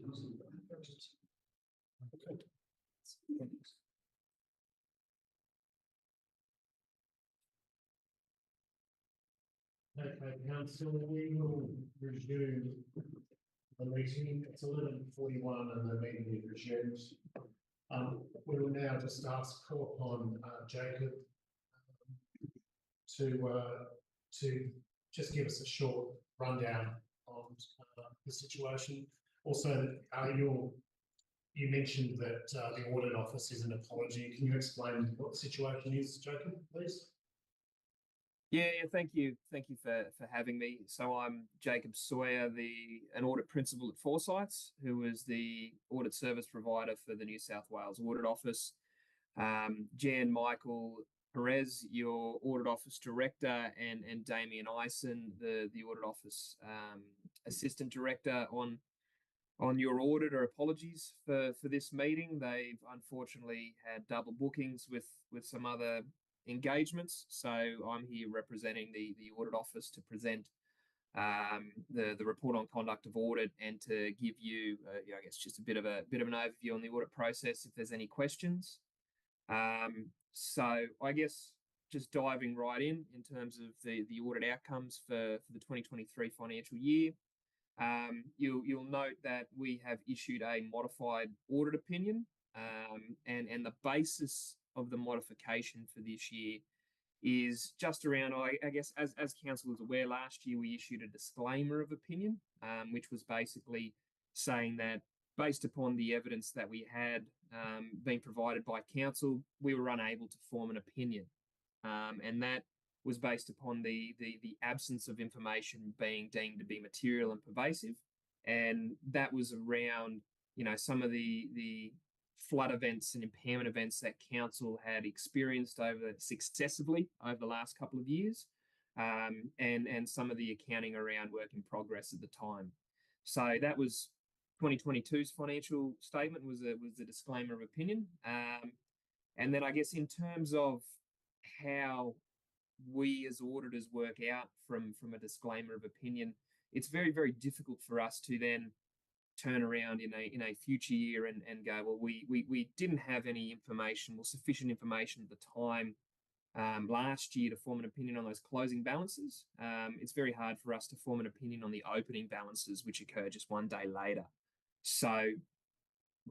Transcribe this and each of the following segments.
Okay, council, we will resume the meeting. It's 11:41 and the meeting is resumed. We will now just call upon Jacob to just give us a short rundown on the situation. Also, you mentioned that the audit office is an apology. Can you explain what the situation is, Jacob, please? Yeah, thank you for having me. So I'm Jacob Sawyer, an audit principal at Forsyths, who is the audit service provider for the New South Wales Audit Office. Jan Michael Perez, your audit office director, and Damien Ison, the audit office assistant director on your audit, or apologies for this meeting. They've unfortunately had double bookings with some other engagements, so I'm here representing the audit office to present the report on conduct of audit and to give you, I guess, just a bit of an overview on the audit process if there's any questions. So I guess just diving right in terms of the audit outcomes for the 2023 financial year. You'll note that we have issued a modified audit opinion, and the basis of the modification for this year is just around, I guess, as council is aware, last year we issued a disclaimer of opinion, which was basically saying that based upon the evidence that we had been provided by council, we were unable to form an opinion, and that was based upon the absence of information being deemed to be material and pervasive, and that was around some of the flood events and impairment events that council had experienced successively over the last couple of years, and some of the accounting around work in progress at the time. So that was 2022's financial statement, was the disclaimer of opinion, and then I guess in terms of how we as auditors work out from a disclaimer of opinion, it's very, very difficult for us to then turn around in a future year and go, well, we didn't have any information or sufficient information at the time last year to form an opinion on those closing balances. It's very hard for us to form an opinion on the opening balances, which occur just one day later. So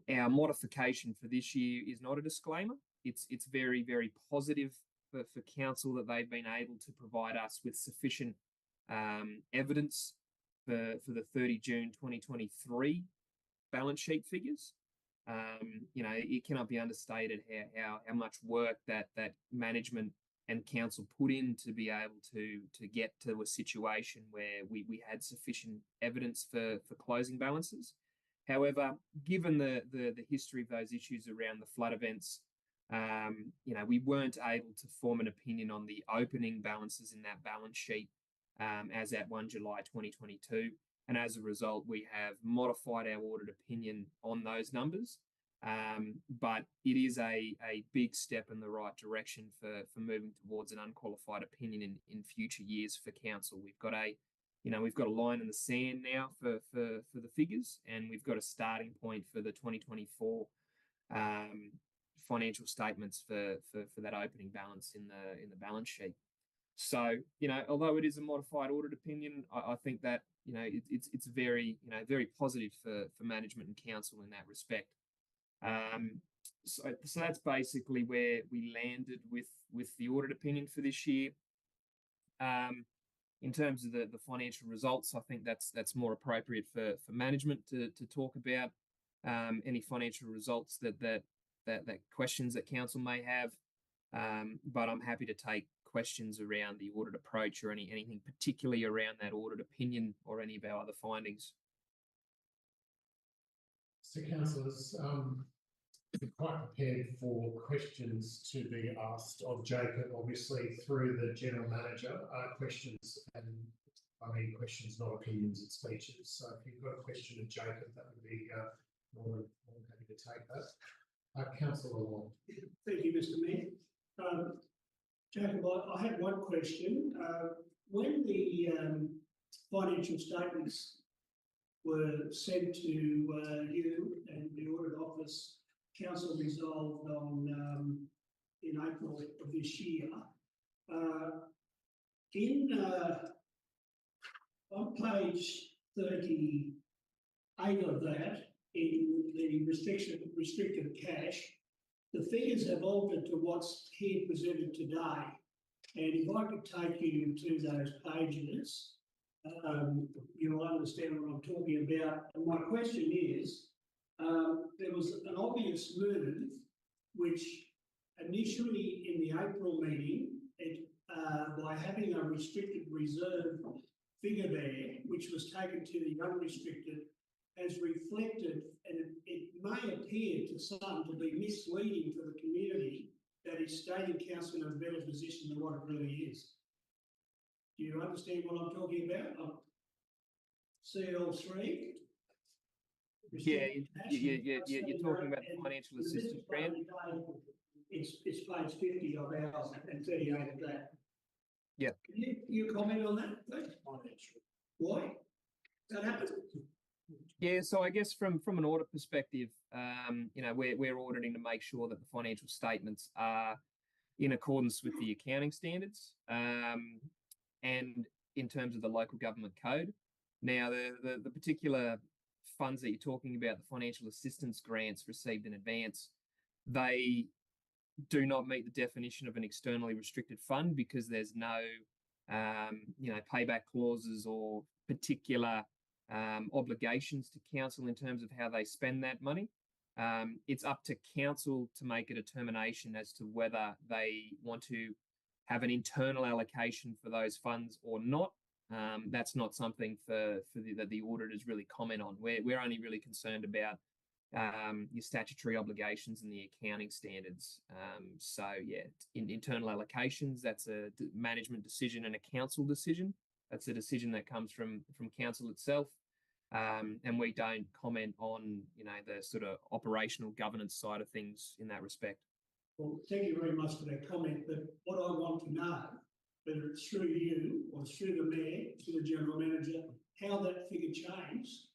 our modification for this year is not a disclaimer. It's very, very positive for council that they've been able to provide us with sufficient evidence for the 30 June 2023 balance sheet figures. It cannot be understated how much work that management and council put in to be able to get to a situation where we had sufficient evidence for closing balances. However, given the history of those issues around the flood events, we weren't able to form an opinion on the opening balances in that balance sheet as at 1 July 2022. And as a result, we have modified our audit opinion on those numbers. But it is a big step in the right direction for moving towards an unqualified opinion in future years for council. We've got a line in the sand now for the figures, and we've got a starting point for the 2024 financial statements for that opening balance in the balance sheet. So, although it is a modified audit opinion, I think that, it's very, very positive for management and council in that respect. So that's basically where we landed with the audit opinion for this year. In terms of the financial results, I think that's more appropriate for management to talk about any financial results that questions that council may have. But I'm happy to take questions around the audit approach or anything particularly around that audit opinion or any of our other findings. So, councillors, we're quite prepared for questions to be asked of Jacob, obviously through the general manager. Questions, and I mean questions, not opinions and speeches. So if you've got a question of Jacob, that would be more than happy to take that. Councillor Long. Thank you, Mr. Mayor. Jacob, I had one question. When the financial statements were sent to you and the audit office. Council resolved on in April of this year. On page 38 of that, in the restricted cash, the figures have altered to what's here presented today. And if I could take you to those pages, you'll understand what I'm talking about. And my question is, there was an obvious move, which initially in the April meeting, by having a restricted reserve figure there, which was taken to the unrestricted, has reflected, and it may appear to some to be misleading to the community, that is stating council in a better position than what it really is. Do you understand what I'm talking about? CL3. Yeah, you're talking about the financial assistance grant. It's page 50 of ours and 38 of that. Yeah. Can you comment on that, please? Why? That happened? Yeah, so I guess from an audit perspective, we're auditing to make sure that the financial statements are in accordance with the accounting standards, and in terms of the local government code. Now, the particular funds that you're talking about, the financial assistance grants received in advance, they do not meet the definition of an externally restricted fund because there's no, payback clauses or particular obligations to council in terms of how they spend that money. It's up to council to make a determination as to whether they want to have an internal allocation for those funds or not. That's not something that the auditors really comment on. We're only really concerned about your statutory obligations and the accounting standards. So yeah, in internal allocations, that's a management decision and a council decision. That's a decision that comes from council itself. And we don't comment on, the sort of operational governance side of things in that respect. Well, thank you very much for that comment. But what I want to know, whether it's through you or through the mayor, to the general manager, how that figure changed,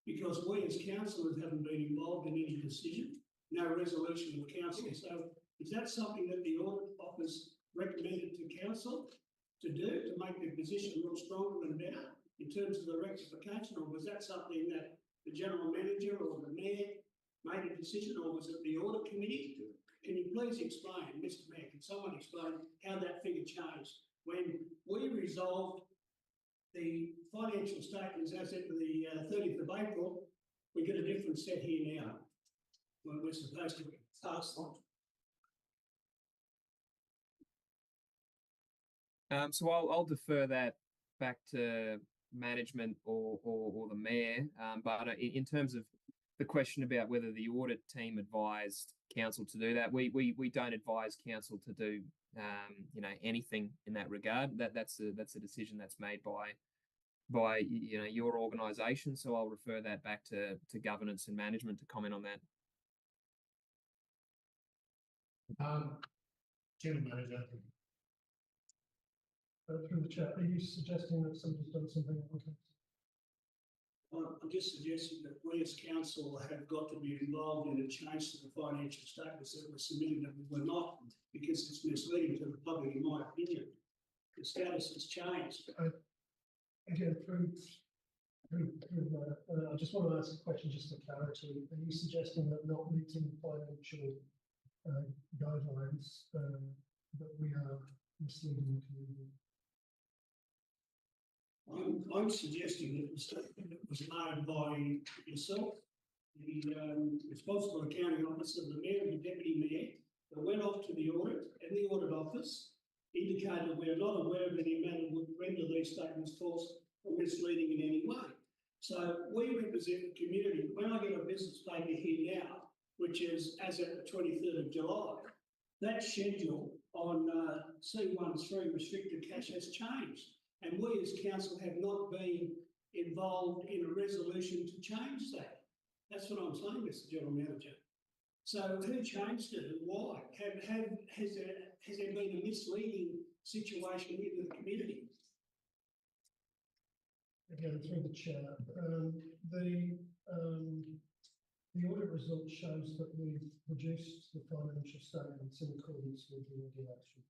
because we as councillors haven't been involved in any decision, no resolution of council. So is that something that the audit office recommended to council to do to make their position look stronger and better in terms of the rectification, or was that something that the general manager or the mayor made a decision, or was it the audit committee? Can you please explain, Mr. Mayor, can someone explain how that figure changed when we resolved the financial statements as at the 30th of April? We get a different set here now when we're supposed to pass on. So I'll defer that back to management or the mayor. But in terms of the question about whether the audit team advised council to do that, we don't advise council to do anything in that regard. That's a decision that's made by your organisation. So I'll refer that back to governance and management to comment on that. General Manager. Through the chat, are you suggesting that somebody's done something wrong? I'm just suggesting that we as council have got to be involved in a change to the financial statements that were submitted, and we're not, because it's misleading to the public, in my opinion. The status has changed. Again, I just want to ask a question just for clarity. Are you suggesting that not meeting financial guidelines, that we are misleading the community? I'm suggesting that the statement that was made by yourself, the responsible accounting officer, the mayor and the deputy mayor, that went off to the audit, and the audit office indicated we are not aware of any matter would render these statements false or misleading in any way. So we represent the community. When I get a business paper here now, which is as at the 23rd of July, that schedule on C13 restricted cash has changed. And we as council have not been involved in a resolution to change that. That's what I'm saying, Mr. General Manager. So who changed it and why? Has there been a misleading situation in the community? Again, through the chair, result shows that we've reduced the financial statements in accordance with the regulations.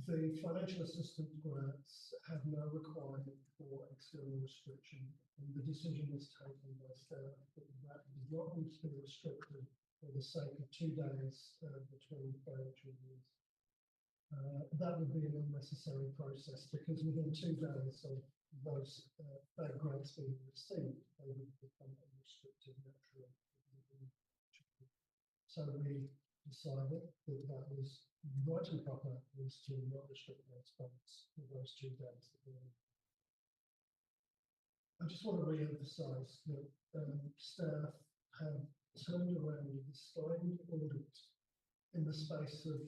The financial assistance grants have no requirement for external restriction, and the decision was taken by staff that that does not need to be restricted for the sake of 2 days between financial years. That would be an unnecessary process because within 2 days of those grants being received, they would become unrestricted naturally. So we decided that that was right and proper, was to not restrict those funds for those 2 days. I just want to re-emphasise that staff have turned around a signed audit in the space of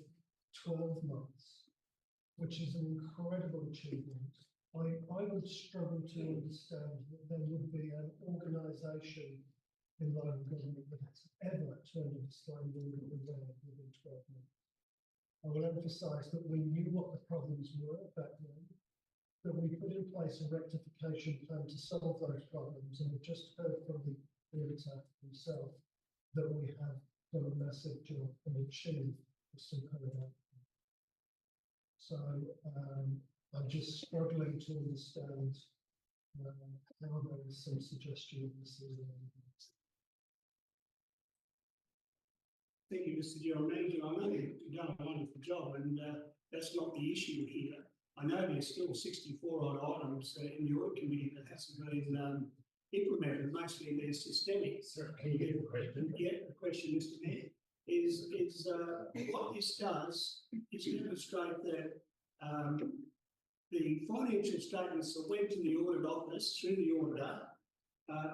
12 months, which is an incredible achievement. I would struggle to understand that there would be an organisation in local government that has ever turned a signed audit around within 12 months. I will emphasise that we knew what the problems were back then, that we put in place a rectification plan to solve those problems, and we've just heard from the auditor himself that we have done a massive job and achieved a superb outcome. So I'm just struggling to understand how there is some suggestion of this is. Thank you, Mr. General Manager. I know you've done a wonderful job, and that's not the issue here. I know there's still 64 odd items in the audit committee that hasn't been implemented. Mostly they're systemic. Sir, can you get the question? Yeah, the question, Mr. Mayor, is what this does is demonstrate that the financial statements that went to the audit office through the auditor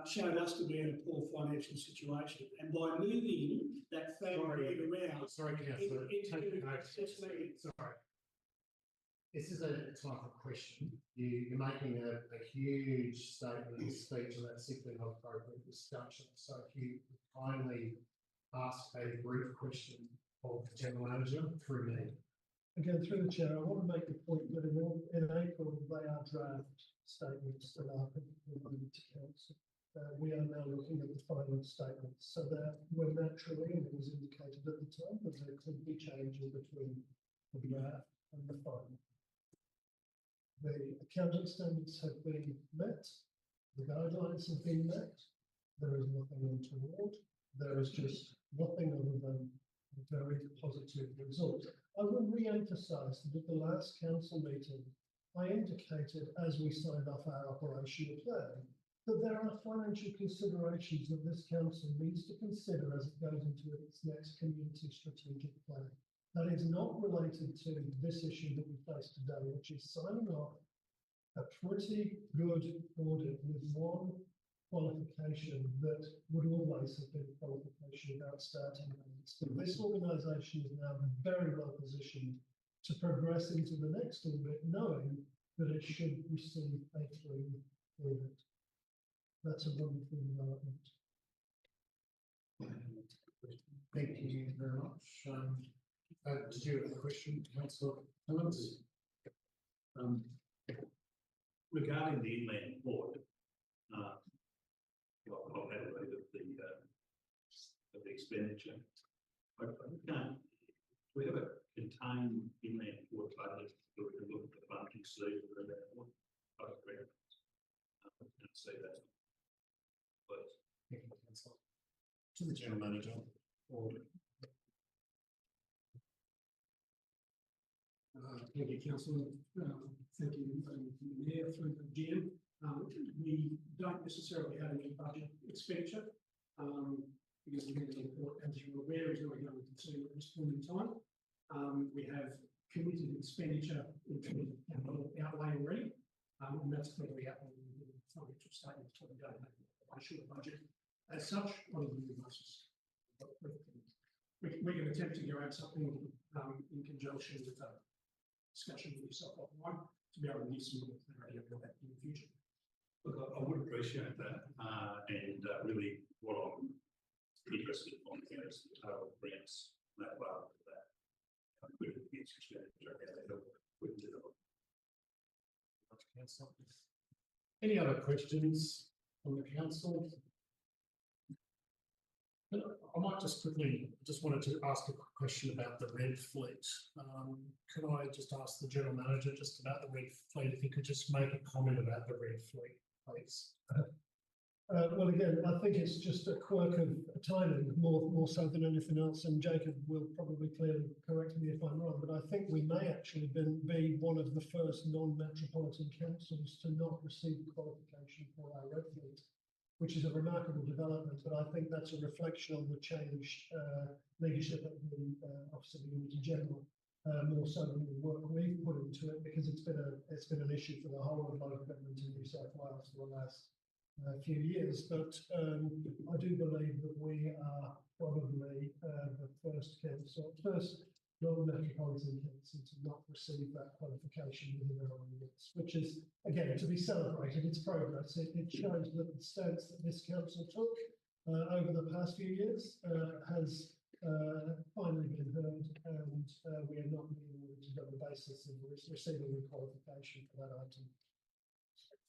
showed us to be in a poor financial situation. And by moving that fact around... Sorry, Councillor. Sorry. This is a type of question. You're making a huge statement and speech, and that's simply not appropriate discussion. So if you kindly ask a brief question of the General Manager through me. Again, through the Chair, I want to make the point that in April they are draft statements that are provided to Council. We are now looking at the final statements, so that we're naturally, and it was indicated at the time, that there could be changes between the draft and the final. The accounting standards have been met, the guidelines have been met, there is nothing untoward, there is just nothing other than a very positive result. I will re-emphasise that at the last council meeting, I indicated as we signed off our operational plan that there are financial considerations that this council needs to consider as it goes into its next community strategic plan. That is not related to this issue that we face today, which is signing off a pretty good audit with one qualification that would always have been a qualification about starting rates. But this organisation is now very well positioned to progress into the next audit, knowing that it should receive a clean audit. That's a wonderful development. Thank you very much. Did you have a question, Councillor Clements? Regarding the inland port, I've had a read of the expenditure. I can't. We have a contained inland port budget that we can look at the funding season for that one. I can't see that. Please. Thank you, Councillor. To the General Manager. Order. Thank you, Councillor. Thank you, Mayor, through the GM. We don't necessarily have any budget expenditure because the inland port, as you're aware, is not going to consume at this point in time. We have committed expenditure in terms of capital outlay already, and that's clearly outlined in the financial statements. We don't have a short budget as such on a yearly basis. We can attempt to go out something in conjunction with a discussion with yourself offline to be able to give some more clarity about that in the future. Look, I would appreciate that, and really what I'm interested in is the total grants that part of that. Any other questions from the council? I might just wanted to ask a quick question about the red fleet. Could I just ask the general manager just about the red fleet, if he could just make a comment about the red fleet, please? Well, again, I think it's just a quirk of timing, more so than anything else. And Jacob will probably clearly correct me if I'm wrong, but I think we may actually be one of the first non-metropolitan councils to not receive qualification for our red fleet, which is a remarkable development. But I think that's a reflection on the changed leadership at the Office of the Unity General, more so than the work we've put into it, because it's been an issue for the whole of local government in New South Wales for the last few years. But I do believe that we are probably the first non-metropolitan council to not receive that qualification within our units, which is, again, to be celebrated. It's progress. It shows that the stance that this council took over the past few years has finally been heard, and we are not moving on the basis of receiving a qualification for that item.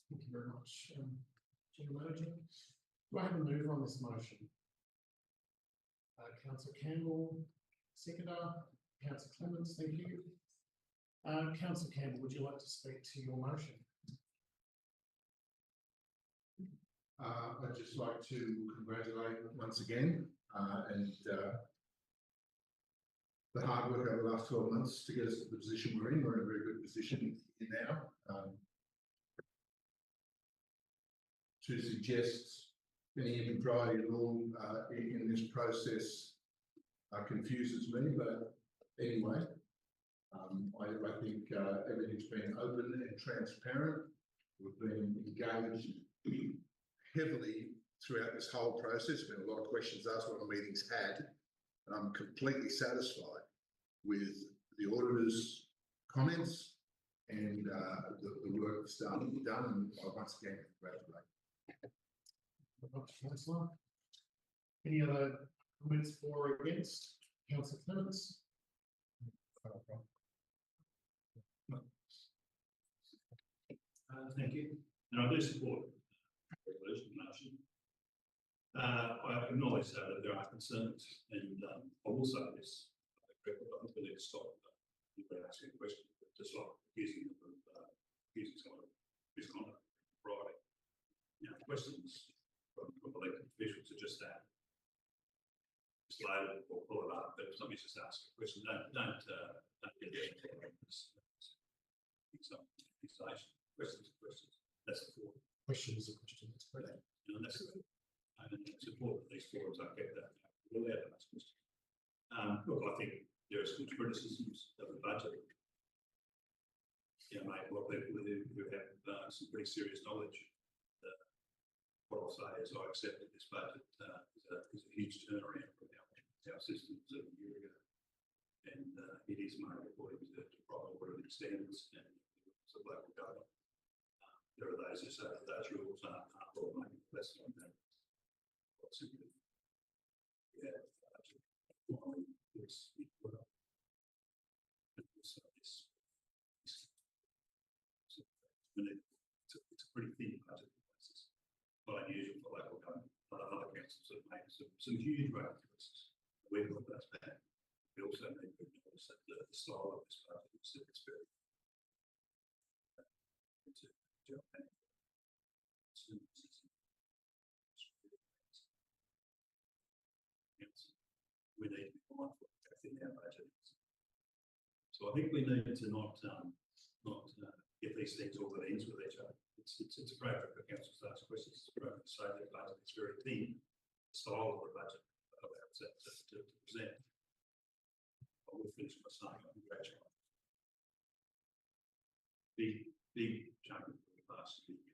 Thank you very much. General Manager, do I have a mover on this motion? Councillor Campbell, seconder. Councillor Clements, thank you. Councillor Campbell, would you like to speak to your motion? I'd just like to congratulate once again and the hard work over the last 12 months to get us to the position we're in. We're in a very good position now. To suggest any impropriety at all in this process confuses me, but anyway, I think everything's been open and transparent. We've been engaged heavily throughout this whole process. There's been a lot of questions asked, a lot of meetings had, and I'm completely satisfied with the auditor's comments and the work that's done, and I once again congratulate. Councillor. Any other comments for or against? Councillor Clements. Thank you. And I do support the resolution motion. I acknowledge that there are concerns, and I will say this: I think we need to stop asking questions, to stop accusing them of accusing someone of misconduct on Friday. Questions from elected officials are just that. Just load it or pull it up, but if somebody just asks a question, don't get there. Questions. That's the form. Questions are questions. That's correct. And that's it's important that these forums are kept that. We'll add those questions. Look, I think there are some criticisms of the budget. Mate, a lot of people who have some pretty serious knowledge. What I'll say is I accepted this budget is a huge turnaround from our systems of a year ago, and it is made according to proper auditing standards and the local government. There are those who say that those rules aren't all making less than that. Simply, it's a pretty thin budget. Not unusual for local government. Other councils have made some huge rate increases. We've got those back. We also need to acknowledge that the style of this budget is that it's very we need to be mindful of that in our budget. So I think we need to not get these things all at ends with each other. It's appropriate for councils to ask questions. It's appropriate to say that budget is very thin. The style of the budget allows that to present. I will finish by saying I congratulate. Big chunk of the past year.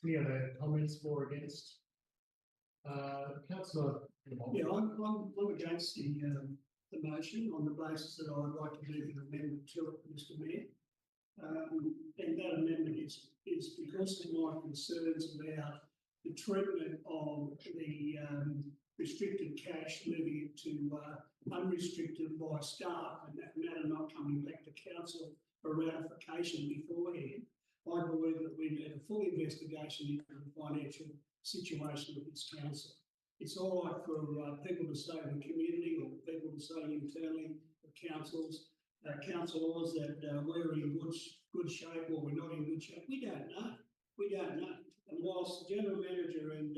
Any other comments for or against? Councillor. Yeah, I'm against the motion on the basis that I'd like to do an amendment to it, Mr. Mayor. And that amendment is because of my concerns about the treatment of the restricted cash moving it to unrestricted by staff and that matter not coming back to council for ratification beforehand. I believe that we need a full investigation into the financial situation of this council. It's all right for people to say in the community or people to say internally of councils, councillors that we're in good shape or we're not in good shape. We don't know. We don't know. And whilst the general manager and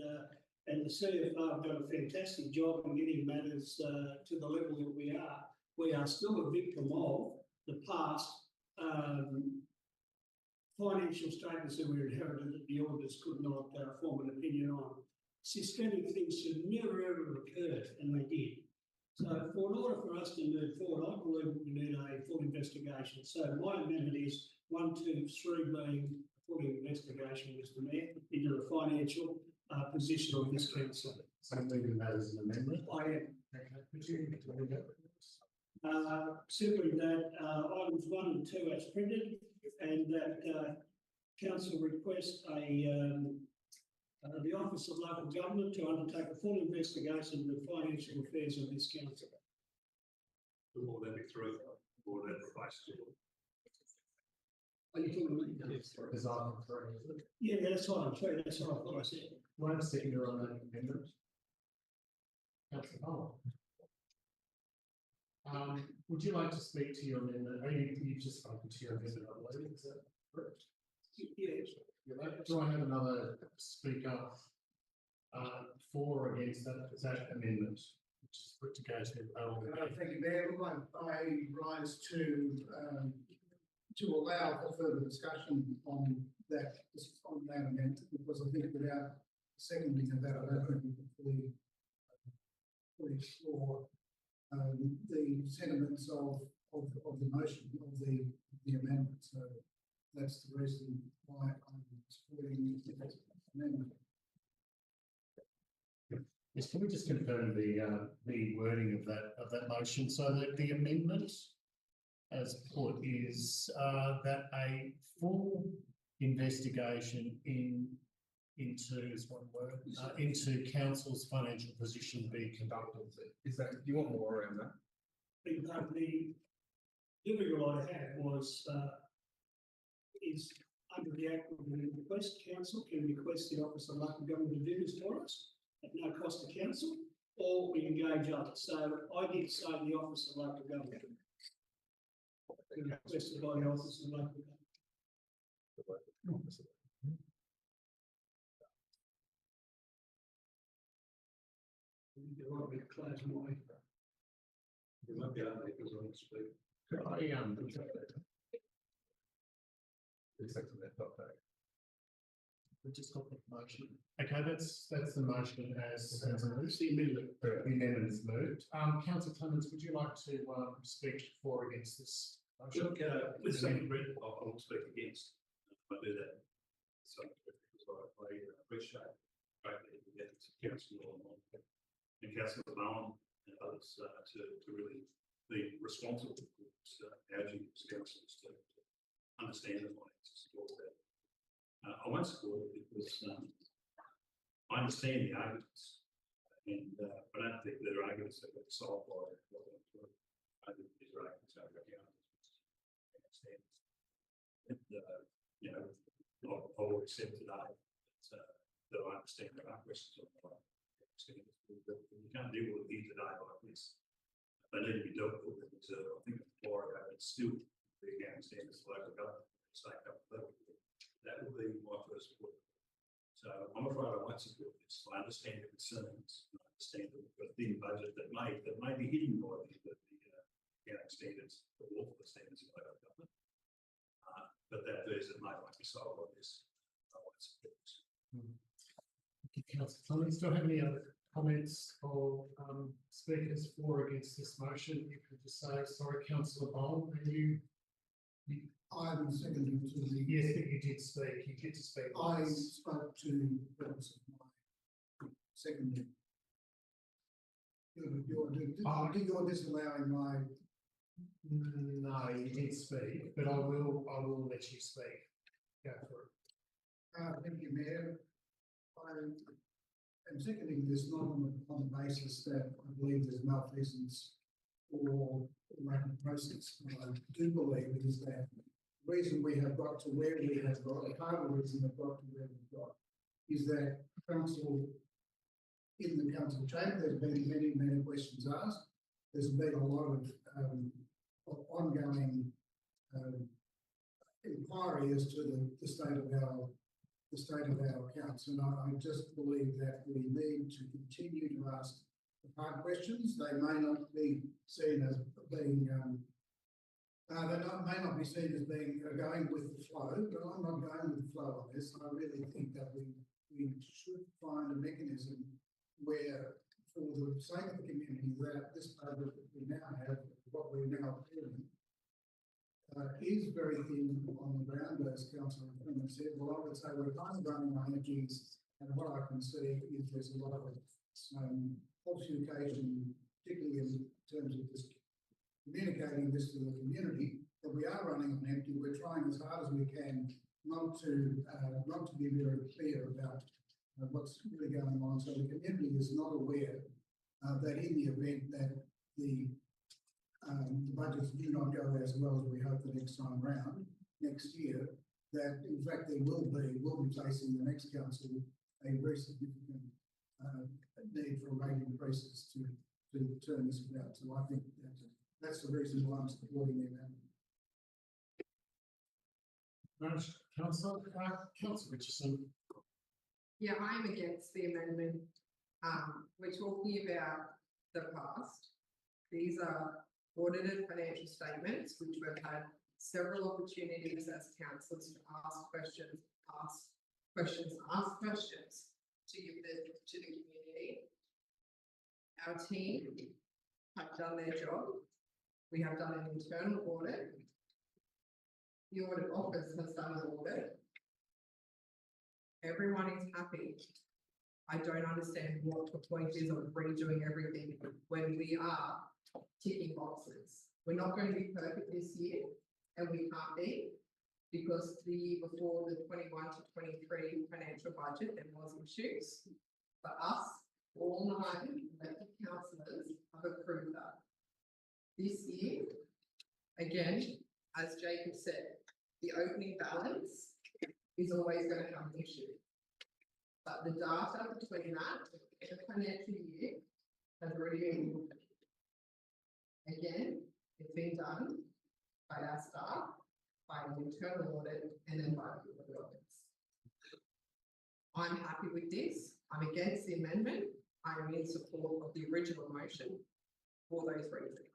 the CFO have done a fantastic job in getting matters to the level that we are still a victim of the past financial statements that we inherited that the auditors could not form an opinion on. Systemic things should never ever have occurred, and they did. So, in order for us to move forward, I believe we need a full investigation. So, my amendment is 1, 2, 3 being a full investigation, Mr. Mayor, into the financial position of this council. So moving that as an amendment. I am. Okay, could you read that? Simply that items 1 and 2 as printed, and that council request the Office of Local Government to undertake a full investigation of the financial affairs of this council. Will that be through, or that replace to? Are you talking about? Yes, as item 3. Yeah, that's what I'm saying. That's what I said. Do I have a seconder on that amendment? Councillor Powell. Would you like to speak to your amendment? You've just spoken to your amendment, I believe, is that correct? Yes. Do I have another speaker for or against that amendment, which is put to go to Thank you, Mayor. I rise to allow for further discussion on that amendment, because I think without seconding of that, I don't think we can fully explore the sentiments of the motion of the amendment. So that's the reason why I'm supporting the amendment. Yes, can we just confirm the wording of that motion? So that the amendment as put is that a full investigation into council's financial position be conducted. Is that, do you want more around that? The difficult I had was is under the Act of the request, council can request the Office of Local Government to do this for us at no cost to council, or we engage others. So I did say the Office of Local Government. Requested by the Office of Local Government. You want me to close my. You might be able to make us on speak. We just got the motion. Okay, that's the motion as moved. The amendment. The amendment is moved. Councillor Clements, would you like to speak for or against this motion? Look, with second read, I'll speak against. I do that. So, because I appreciate greatly the efforts of Councillor and Councillor Bowen and others to really be responsible for urging councillors to understand the finances of that. I won't support it because I understand the arguments, and I don't think there are arguments that get solved by what I'm doing. I think these are arguments over the understand. And you know, I will accept today that I understand there are questions on the you can't deal with it here today like this. They need to be dealt with. And, I think it's still the accounting standards for local government, state government level. That will be my first point. So I'm afraid I won't support this. I understand the concerns. I understand that we've got a thin budget that may be hidden by the accounting standards, the lawful standards of local government. But that version may not be solved by this. I won't support this. Councillor Clements, do I have any other comments or speakers for or against this motion? You can just say, sorry, Councillor Bowen, and you I'm seconding to the. yes, but you did speak. You get to speak. I spoke to purpose of my seconding. You're disallowing my No, you didn't speak, but I will let you speak. Go for it. Thank you, Mayor. I'm seconding this not on the basis that I believe there's malfeasance or lack of process. What I do believe is that the reason we have got to where we have got, or part of the reason we've got to where we've got, is that council, in the council chamber, there's been many questions asked. There's been a lot of ongoing inquiry as to the state of our accounts, and I just believe that we need to continue to ask the hard questions. They may not be seen as being may not be seen as being going with the flow, but I'm not going with the flow on this. I really think that we should find a mechanism where, for the sake of the community, that this budget that we now have, what we're now doing, is very thin on the ground, as Councillor Freeman said. Well, I would say we're kind of running our energies, and what I can see is there's a lot of falsification, particularly in terms of this, communicating this to the community, that we are running on empty. We're trying as hard as we can not to be very clear about what's really going on, so the community is not aware that in the event that the budgets do not go as well as we hope the next time round, next year, that in fact we'll be facing the next council a very significant need for rate increases to turn this about. So I think that's the reason why I'm supporting the amendment. Councillor Richardson. Yeah, I'm against the amendment. We're talking about the past. These are audited financial statements, which we've had several opportunities as councillors to ask questions to give to the community. Our team have done their job. We have done an internal audit. The audit office has done an audit. Everyone is happy. I don't understand what the point is of redoing everything when we are ticking boxes. We're not going to be perfect this year, and we can't be, because the year before the 21 to 23 financial budget, there was issues. For us, all 9 elected councillors have approved that. This year, again, as Jacob said, the opening balance is always going to have an issue. But the data between that and the financial year has already been looked at. Again, it's been done by our staff, by an internal audit, and then by the audit office. I'm happy with this. I'm against the amendment. I'm in support of the original motion for those reasons.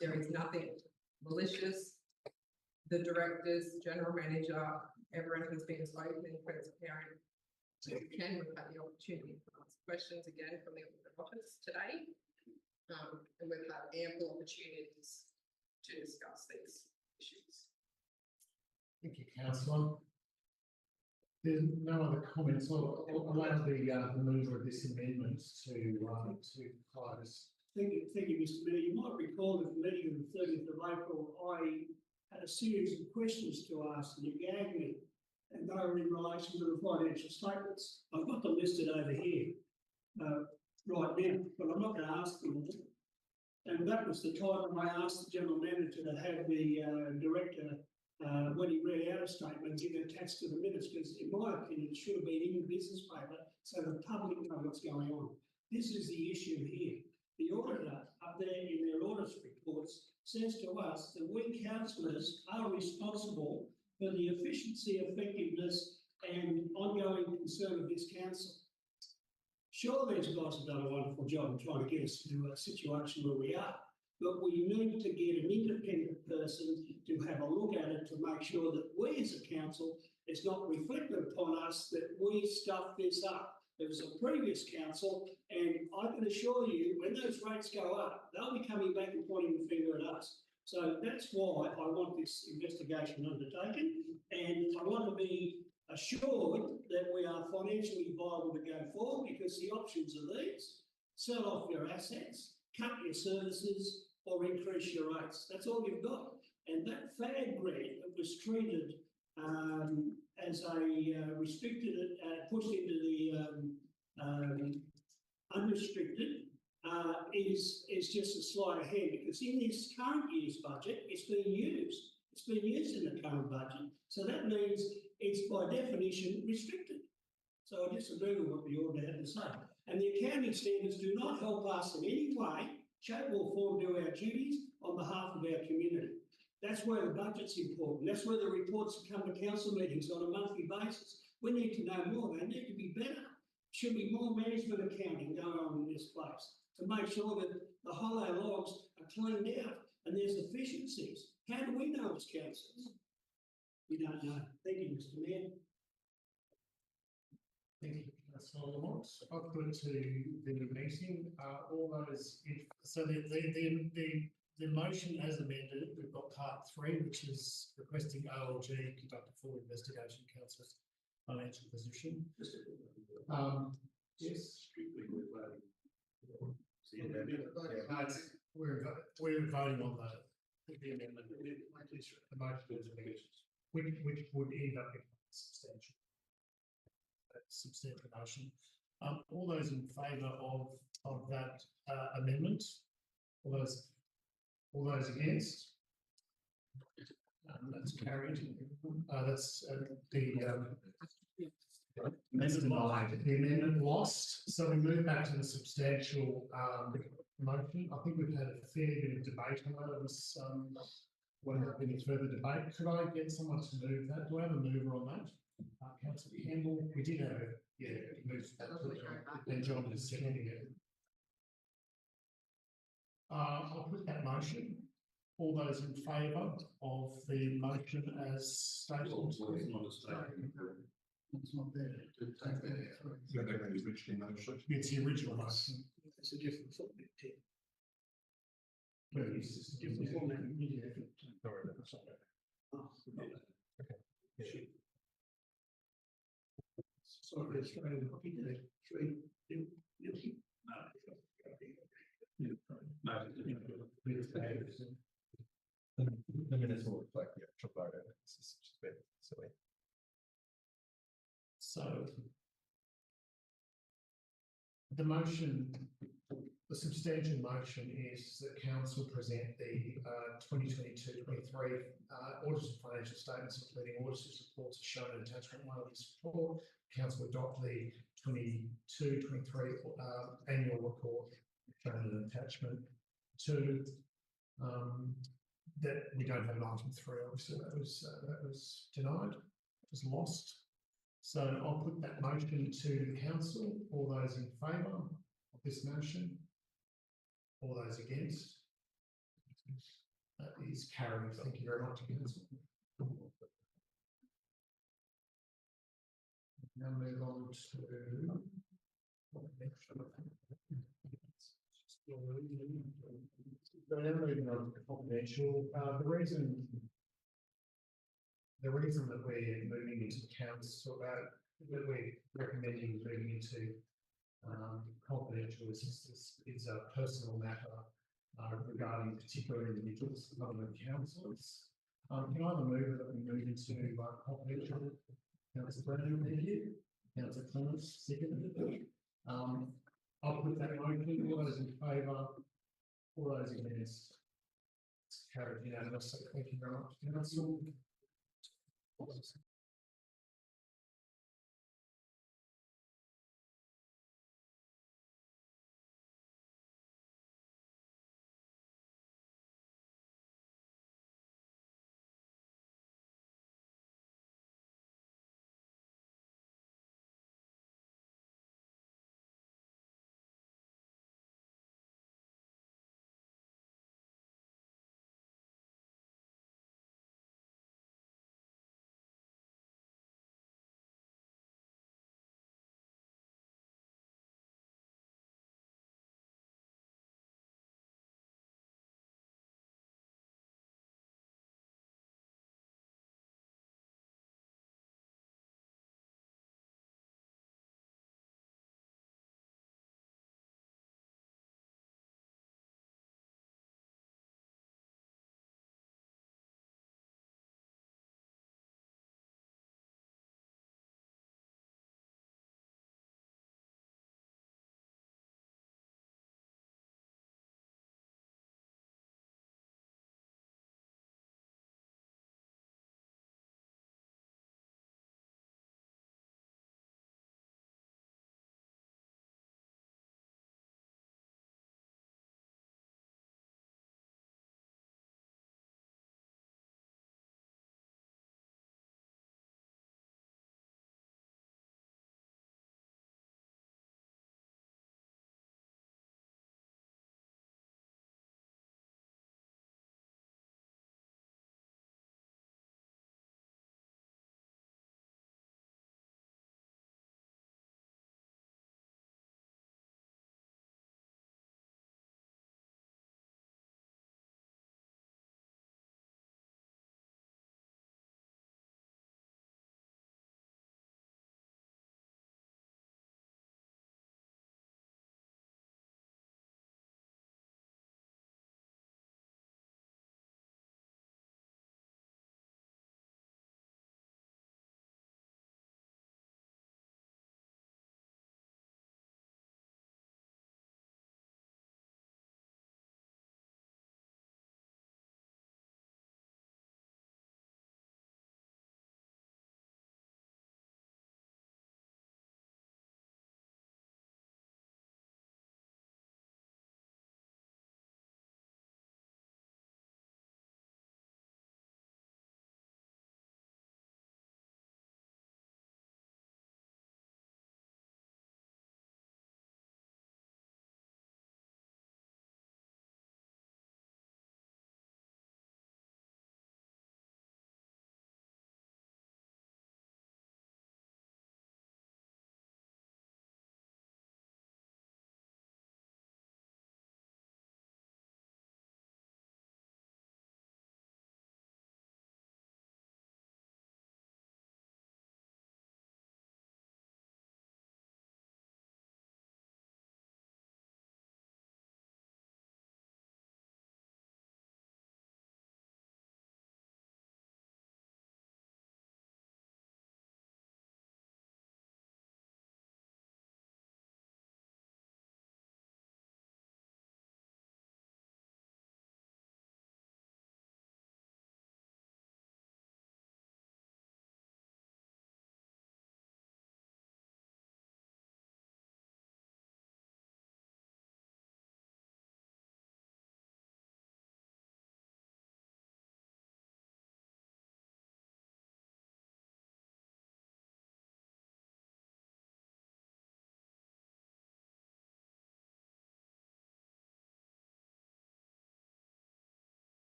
There is nothing malicious. The directors, general manager, everyone has been open and transparent. Ken, we've had the opportunity to ask questions again from the audit office today. And we've had ample opportunities to discuss these issues. Thank you, Councillor. There's no other comments. I'll allow the mover of this amendment to close. Thank you, Mr. Mayor. You might recall at the meeting on the 30th of April, I had a series of questions to ask, and you gagged me, and they were in relation to the financial statements. I've got them listed over here right now, but I'm not going to ask them all. And that was the time when I asked the general manager to have the director, when he read out a statement, give it attached to the minutes, because in my opinion, it should have been in the business paper so the public know what's going on. This is the issue here. The auditor up there in their audit reports says to us that we councillors are responsible for the efficiency, effectiveness and ongoing concern of this council. Sure, these guys have done a wonderful job in trying to get us to a situation where we are, but we need to get an independent person to have a look at it to make sure that we as a council, it's not reflected upon us that we stuffed this up. There was a previous council, and I can assure you, when those rates go up, they'll be coming back and pointing the finger at us. So that's why I want this investigation undertaken, and I want to be assured that we are financially viable to go forward, because the options are these: sell off your assets, cut your services, or increase your rates. That's all you've got. And that FAD grant that was treated as a restricted, pushed into the unrestricted, is just a sleight of hand, because in this current year's budget, it's being used. It's being used in the current budget. So that means it's by definition restricted. So I disagree with what the order had to say. And the accounting standards do not help us in any way, shape or form do our duties on behalf of our community. That's where the budget's important. That's where the reports that come to council meetings on a monthly basis. We need to know more. They need to be better. Should be more management accounting going on in this place to make sure that the hollow logs are cleaned out and there's efficiencies. How do we know as councillors? We don't know. Thank you, Mr. Mayor. Thank you, Councillor Lamont. I'll put it to the meeting, all those, so the motion as amended, we've got part 3, which is requesting OLG conduct a full investigation of council's financial position. Yes. Strictly we're voting. We're voting on the amendment, the motion is amended, which would end up being substantial motion. All those in favour of that amendment? All those against? That's carried. That's the amendment lost. So we move back to the substantial motion. I think we've had a fair bit of debate on that. It was won't have any further debate. Could I get someone to move that? Do I have a mover on that? Councillor Campbell, we did have a move, and John is seconding it. I'll put that motion. All those in favour of the motion as stated? It's not there. It's the original motion. It's a different footprint. It's different format. Sorry, it's trying to copy that. The minutes will reflect the actual vote. It's just a bit silly. So the motion, the substantial motion is that council present the 2022-23 audited financial statements, including auditors' reports as shown in attachment 1 of this report. Council adopt the 22-23 annual report shown in attachment 2. That we don't have an item 3, obviously that was denied, it was lost. So I'll put that motion to the council. All those in favour of this motion? All those against? That is carried. Thank you very much, council. Now move on to so now moving on to confidential. The reason that we're moving into council, that we're recommending moving into confidential is a personal matter regarding particular individuals other than councillors. Can I have a mover that we move into confidential? Councillor Brennan, thank you. Councillor Clements, second. I'll put that motion. All those in favour? All those against? It's carried unanimously. Thank you very much, council.